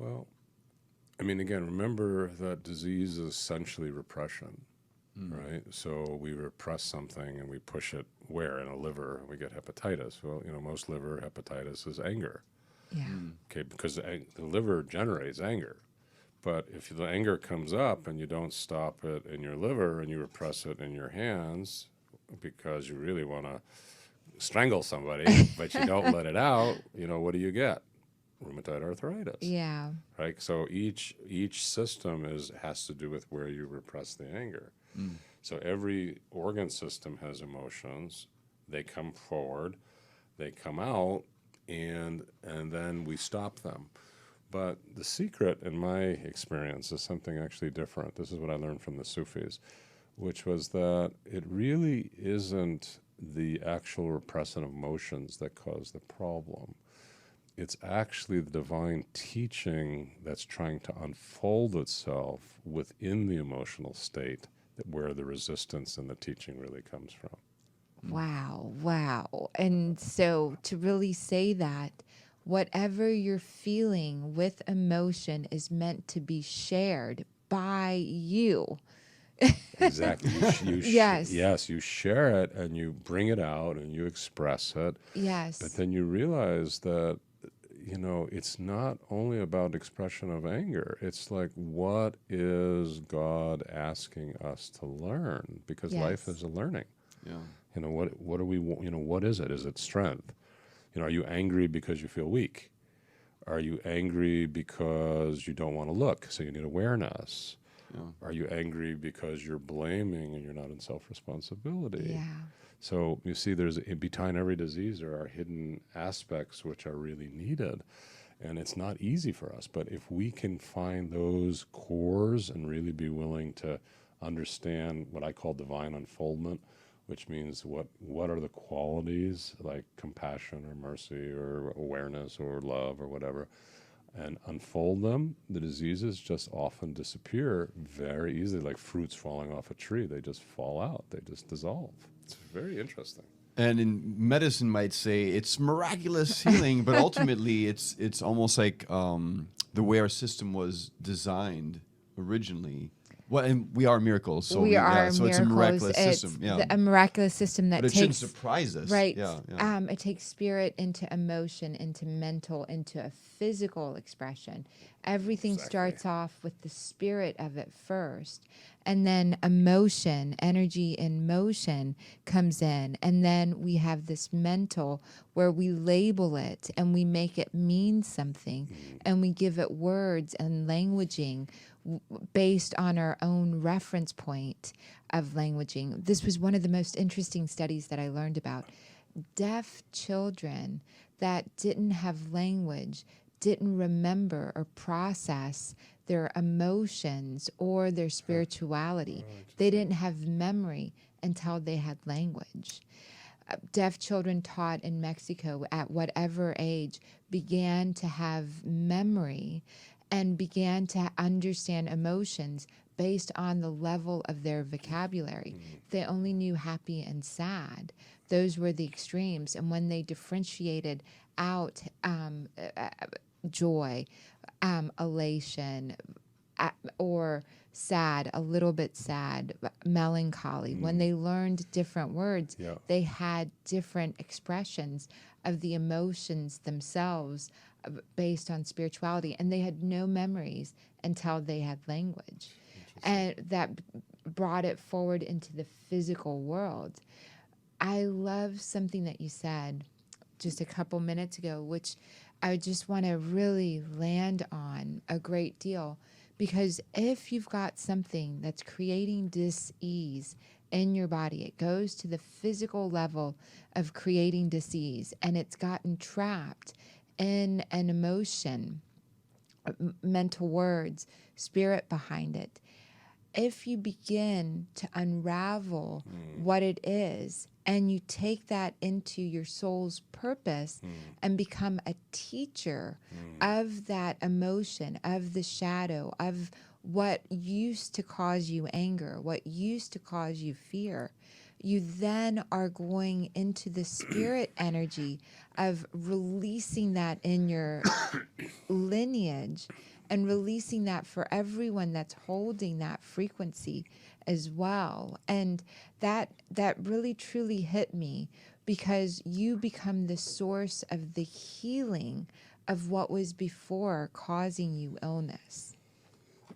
Well, I mean, again, remember that disease is essentially repression, right? So we repress something and we push it where? In a liver, and we get hepatitis. Well, most liver hepatitis is anger, Yeah. okay, because the liver generates anger. But if the anger comes up and you don't stop it in your liver and you repress it in your hands because you really want to strangle somebody, but you don't let it out, what do you get? Rheumatoid arthritis. Yeah. Right? So each system has to do with where you repress the anger. So every organ system has emotions. They come forward, they come out, and then we stop them. But the secret, in my experience, is something actually different. This is what I learned from the Sufis, which was that it really isn't the actual repressive emotions that cause the problem. It's actually the divine teaching that's trying to unfold itself within the emotional state where the resistance in the teaching really comes from. Wow, wow. And so to really say that, whatever you're feeling with emotion is meant to be shared by you. Exactly. Yes, Yes, you share it and you bring it out and you express it, but yes, then you realize that it's not only about expression of anger. It's like, what is God asking us to learn? Because life yes, is a learning. Yeah. What are we? What is it? Is it strength? Are you angry because you feel weak? Are you angry because you don't want to look, so you need awareness? Yeah. Are you angry because you're blaming and you're not in self-responsibility? yeah, So you see, behind every disease there are hidden aspects which are really needed, and it's not easy for us. But if we can find those cores and really be willing to understand what I call divine unfoldment, which means what are the qualities like compassion or mercy or awareness or love or whatever, and unfold them, the diseases just often disappear very easily, like fruits falling off a tree. They just fall out. They just dissolve. It's very interesting. And in medicine might say it's miraculous healing, but ultimately it's almost like the way our system was designed originally. Well, and we are miracles, so we are so it's a miracles. miraculous It's system. Yeah, a miraculous system that but it shouldn't takes surprise us. right. Yeah, yeah. It takes spirit into emotion, into mental, into a physical expression. Everything Exactly. starts off with the spirit of it first, and then emotion, energy in motion comes in, and then we have this mental where we label it and we make it mean something, and we give it words and languaging based on our own reference point of languaging. This was one of the most interesting studies that I learned about. Deaf children that didn't have language didn't remember or process their emotions or their spirituality. They didn't have memory until they had language. Deaf children taught in Mexico at whatever age began to have memory and began to understand emotions based on the level of their vocabulary. They only knew happy and sad. Those were the extremes. And when they differentiated out joy, elation, or sad, a little bit sad, melancholy. When they learned different words, Yeah. they had different expressions of the emotions themselves based on spirituality, and they had no memories until they had language. And that brought it forward into the physical world. I love something that you said just a couple minutes ago, which I just want to really land on a great deal. Because if you've got something that's creating dis-ease in your body, it goes to the physical level of creating dis-ease, and it's gotten trapped in an emotion, mental words, spirit behind it. If you begin to unravel what it is and you take that into your soul's purpose and become a teacher of that emotion, of the shadow, of what used to cause you anger, what used to cause you fear, you then are going into the spirit energy of releasing that in your lineage and releasing that for everyone that's holding that frequency as well. And that really truly hit me, because you become the source of the healing of what was before causing you illness.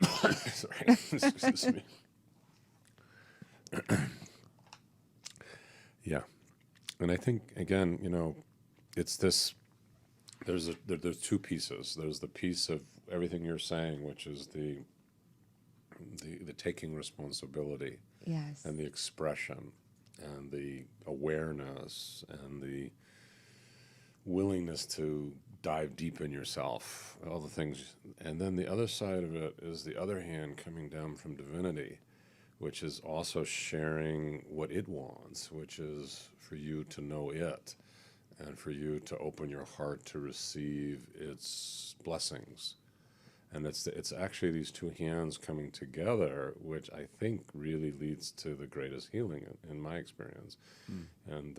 Sorry, excuse me. Yeah, and I think again, it's this. There's two pieces. There's the piece of everything you're saying, which is the taking responsibility Yes. and the expression and the awareness and the willingness to dive deep in yourself, all the things. And then the other side of it is the other hand coming down from divinity, which is also sharing what it wants, which is for you to know it and for you to open your heart to receive its blessings. And it's actually these two hands coming together, which I think really leads to the greatest healing in my experience. And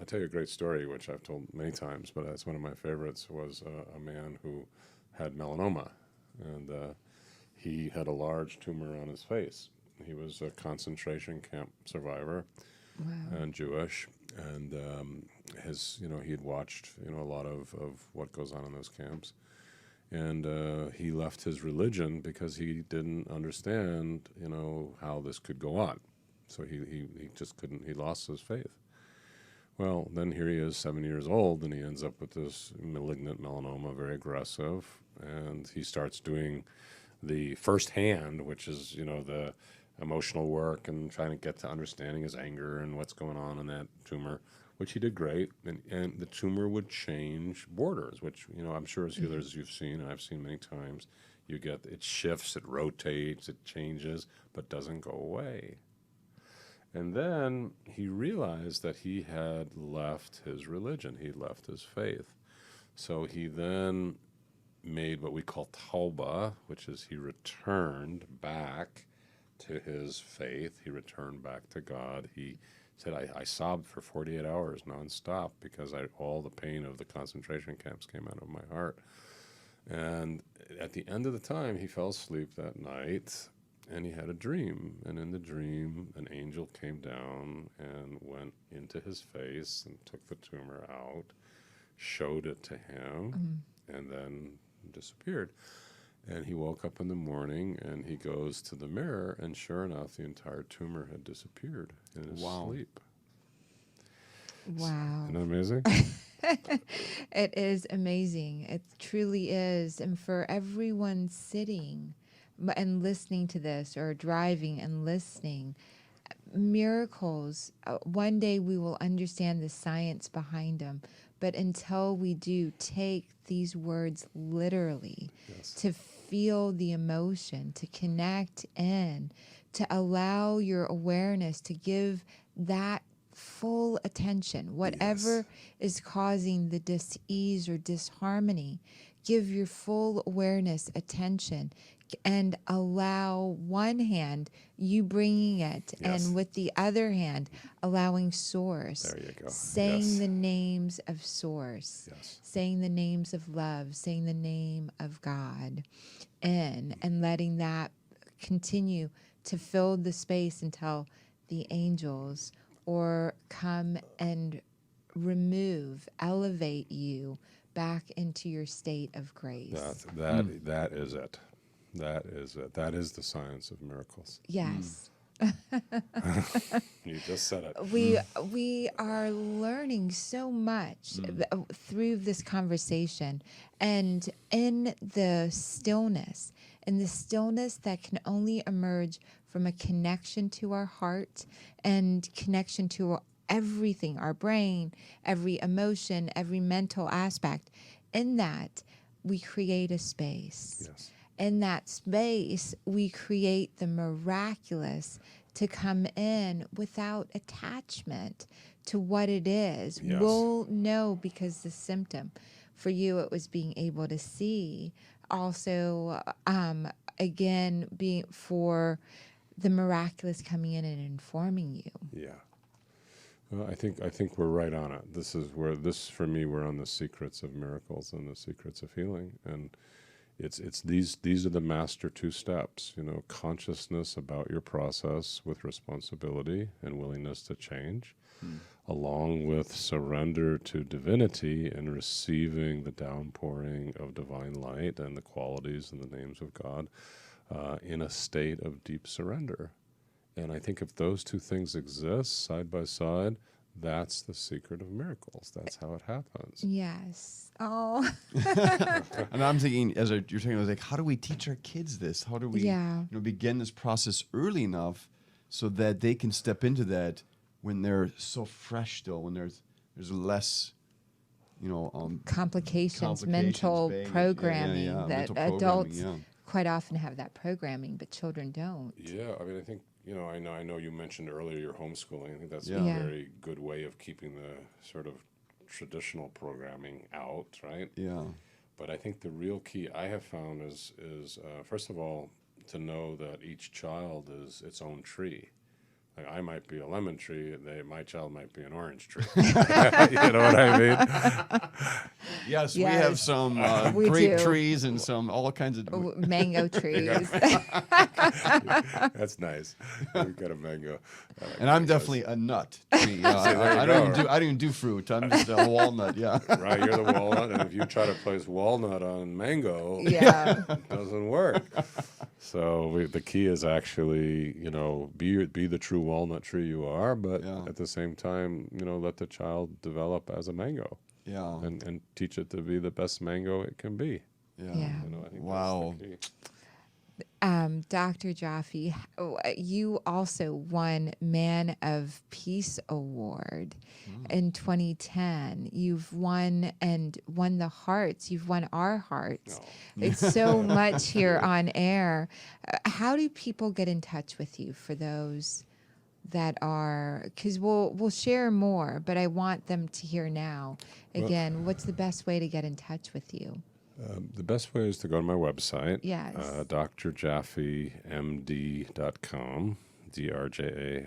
I'll tell you a great story, which I've told many times, but that's one of my favorites, was a man who had melanoma. And he had a large tumor on his face. He was a concentration camp survivor. Wow. And Jewish. And he had watched, a lot of what goes on in those camps. And he left his religion because he didn't understand, how this could go on. So he just couldn't, he lost his faith. Well, then here he is, 7 years old, and he ends up with this malignant melanoma, very aggressive. And he starts doing the first hand, which is, the emotional work and trying to get to understanding his anger and what's going on in that tumor, which he did great. And the tumor would change borders, which, I'm sure as healers you've seen, and I've seen many times, it shifts, it rotates, it changes, but doesn't go away. And then he realized that he had left his religion, he left his faith. So he then made what we call tauba, which is he returned back to his faith. He returned back to God. He said, I sobbed for 48 hours nonstop because all the pain of the concentration camps came out of my heart. And at the end of the time, he fell asleep that night, and he had a dream. And in the dream, an angel came down and went into his face and took the tumor out, showed it to him, and then disappeared. And he woke up in the morning, and he goes to the mirror, and sure enough, the entire tumor had disappeared in his sleep. Wow. Isn't that amazing? It is amazing. It truly is. And for everyone sitting and listening to this, or driving and listening, miracles, one day we will understand the science behind them. But until we do, take these words literally, Yes. to feel the emotion, to connect in, to allow your awareness to give that full attention. Whatever is causing the dis-ease or disharmony, give your full awareness, attention, and allow one hand, you bringing it, and with the other hand, allowing Source. There you go. Saying the names of Source. Yes. Saying the names of love, saying the name of God, and letting that continue to fill the space until the angels or come and elevate you back into your state of grace. That is it. That is it. That is the science of miracles. Yes. You just said it. We are learning so much through this conversation, and in the stillness that can only emerge from a connection to our heart and connection to everything, our brain, every emotion, every mental aspect. In that, we create a space. Yes. In that space, we create the miraculous to come in without attachment to what it is. Yes. We'll know, because the symptom for you, it was being able to see. Also, again, being for the miraculous coming in and informing you. Yeah. Well, I think we're right on it. For me, we're on the secrets of miracles and the secrets of healing. And it's these are the master two steps, you know, consciousness about your process with responsibility and willingness to change, along with surrender to divinity and receiving the downpouring of divine light and the qualities and the names of God in a state of deep surrender. And I think if those two things exist side by side, that's the secret of miracles. That's how it happens. Yes. Oh. And I'm thinking, as you're talking, I was like, how do we teach our kids this? How do we, Yeah. begin this process early enough so that they can step into that when they're so fresh still, when there's less, Complications, mental baggage. programming Yeah, that mental programming, adults yeah. quite often have that programming, but children don't. Yeah, I mean, I think, I know you mentioned earlier your homeschooling. I think that's Yeah. a Yeah. very good way of keeping the sort of traditional programming out, right? Yeah. But I think the real key I have found is first of all, to know that each child is its own tree. Like I might be a lemon tree, my child might be an orange tree. You know what I mean? Yes, we have Yes, some we grape do. trees and some all kinds of. Mango trees. That's nice. We've got a mango. I like And I'm mangoes. definitely a nut tree. Yeah, See, there you I don't go. I don't even do fruit. I'm just a walnut. Yeah. Right, you're the walnut, and if you try to place walnut on mango, Yeah. it doesn't work. So the key is actually, be the true walnut tree you are, but Yeah. at the same time, let the child develop as a mango Yeah. and teach it to be the best mango it can be. Yeah. Yeah. I think Wow. that's the key. Dr. Jaffe, you also won Man of Peace Award in 2010. You've won the hearts. You've won our hearts. No. It's so much here on air. How do people get in touch with you for those that are, because we'll share more, but I want them to hear now. Again, what's the best way to get in touch with you? The best way is to go to my website, Yes. drjaffemd.com, DRJA